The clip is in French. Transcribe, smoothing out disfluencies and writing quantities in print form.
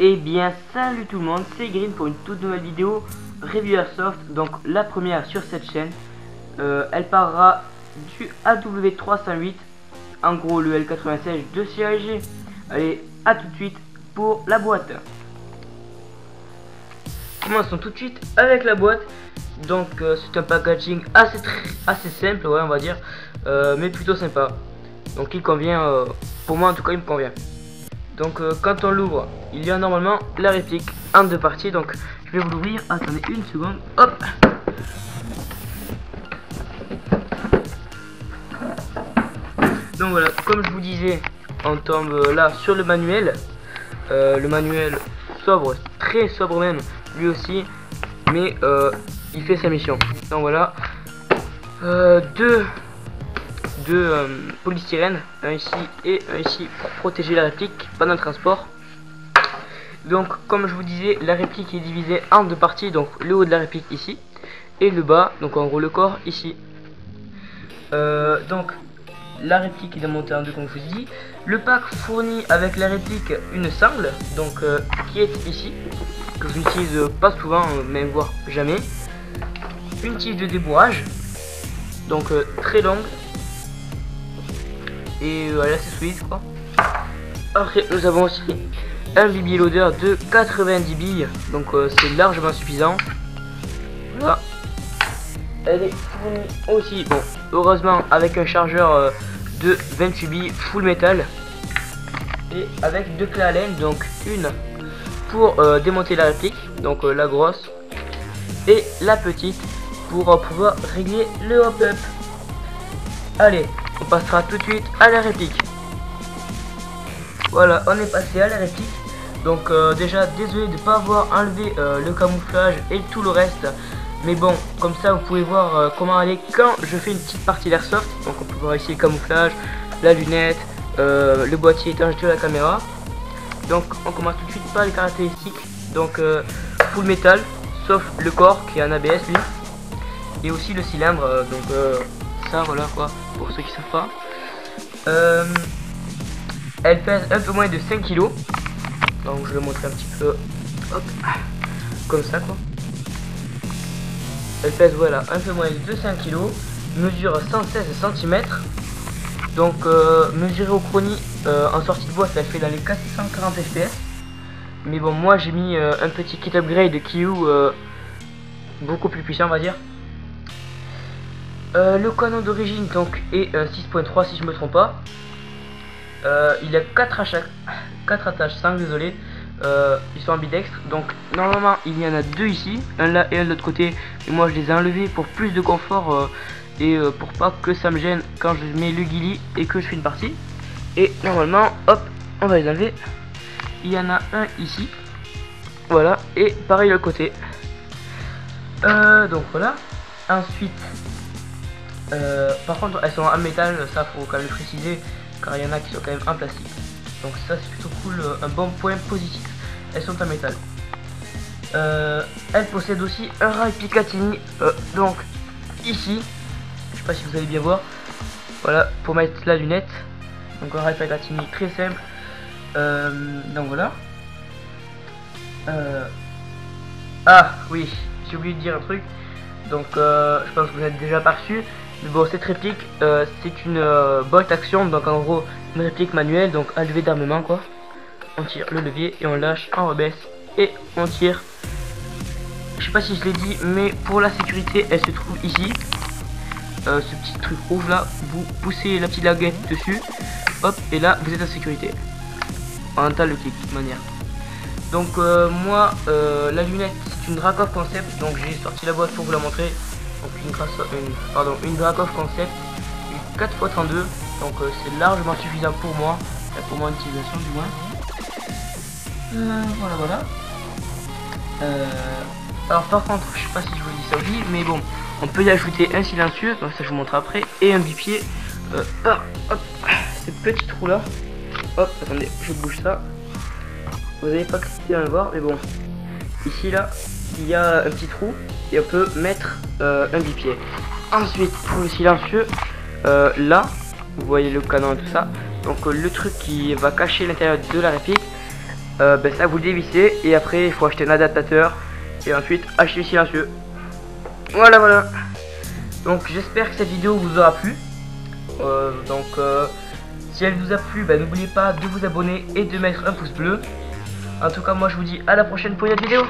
Eh bien salut tout le monde, c'est Green pour une toute nouvelle vidéo Review Airsoft, donc la première sur cette chaîne. Elle parlera du AW308, en gros le L96 de CAG. Allez, à tout de suite pour la boîte. Commençons tout de suite avec la boîte. Donc c'est un packaging assez simple, ouais, on va dire, mais plutôt sympa. Donc il convient, pour moi en tout cas il me convient. Donc quand on l'ouvre, il y a normalement la réplique en deux parties. Donc je vais vous l'ouvrir, attendez une seconde, hop. Donc voilà, comme je vous disais, on tombe là sur le manuel. Le manuel sobre, très sobre même, lui aussi, mais il fait sa mission. Donc voilà, deux polystyrène, un ici et un ici pour protéger la réplique pendant le transport. Donc comme je vous disais, la réplique est divisée en deux parties, donc le haut de la réplique ici et le bas, donc en gros le corps ici. Donc la réplique est démontée en deux comme je vous ai dit. Le pack fournit avec la réplique une sangle, donc qui est ici, que je n'utilise pas souvent, même voire jamais. Une tige de débourrage, donc très longue et elle est assez solide quoi. Après nous avons aussi un bibier loader de 90 billes, donc c'est largement suffisant. Voilà. Elle est fournie aussi, bon heureusement, avec un chargeur de 28 billes full métal et avec deux clés Allen, donc une pour démonter la réplique, donc la grosse, et la petite pour pouvoir régler le hop-up. Allez, on passera tout de suite à la réplique. Voilà, on est passé à la réplique. Donc déjà désolé de ne pas avoir enlevé le camouflage et tout le reste. Mais bon, comme ça vous pouvez voir comment elle est quand je fais une petite partie d'airsoft. Donc on peut voir ici le camouflage, la lunette, le boîtier étanche de la caméra. Donc on commence tout de suite par les caractéristiques. Donc full métal, sauf le corps qui est en ABS lui. Et aussi le cylindre, donc ça voilà quoi, pour ceux qui savent pas. Elle pèse un peu moins de 5 kg. Donc je vais montrer un petit peu, hop, comme ça quoi. Elle pèse voilà un peu moins de 5 kg, mesure 116 cm. Donc mesurée au chronie en sortie de boîte, elle fait dans les 440 fps. Mais bon, moi j'ai mis un petit kit upgrade qui est beaucoup plus puissant on va dire. Le canon d'origine donc est 6.3 si je me trompe pas. Il y a 4 attaches 5, désolé, ils sont ambidextres, donc normalement il y en a deux ici, un là et un de l'autre côté, et moi je les ai enlevés pour plus de confort et pour pas que ça me gêne quand je mets le ghillie et que je fais une partie. Et normalement hop, on va les enlever. Il y en a un ici, voilà, et pareil de l'autre côté. Donc voilà. Ensuite par contre elles sont en métal, ça faut quand même le préciser, car il y en a qui sont quand même en plastique. Donc ça c'est plutôt cool, un bon point positif. Elles sont en métal. Elle possède aussi un rail Picatinny, donc ici, je sais pas si vous allez bien voir, voilà, pour mettre la lunette. Donc un rail Picatinny très simple. Donc voilà. Ah oui, j'ai oublié de dire un truc. Donc je pense que vous êtes déjà perçu. Mais bon, cette réplique c'est une bolt action, donc en gros une réplique manuelle, donc à lever d'armement quoi. On tire le levier et on lâche, on rebaisse et on tire. Je sais pas si je l'ai dit, mais pour la sécurité elle se trouve ici. Ce petit truc rouge là, vous poussez la petite languette dessus, hop, et là vous êtes en sécurité. On entend le clic de toute manière. Donc moi la lunette c'est une Drakov concept, donc j'ai sorti la boîte pour vous la montrer. Donc une Drakov concept, une 4x32, donc c'est largement suffisant pour moi, pour mon utilisation du moins. Voilà. Alors par contre, je sais pas si je vous dis ça aussi, mais bon, on peut y ajouter un silencieux, donc ça je vous montre après, et un bipied. Hop, ces petits trous là. Hop, attendez, je bouge ça. Vous n'avez pas bien le voir, mais bon, ici là, il y a un petit trou et on peut mettre un bipied. Ensuite, pour le silencieux, là, vous voyez le canon et tout ça. Donc le truc qui va cacher l'intérieur de la réplique. ben ça vous le dévissez et après il faut acheter un adaptateur et ensuite acheter le silencieux. Voilà. Donc j'espère que cette vidéo vous aura plu. Si elle vous a plu, ben, n'oubliez pas de vous abonner et de mettre un pouce bleu. En tout cas moi je vous dis à la prochaine pour une autre vidéo.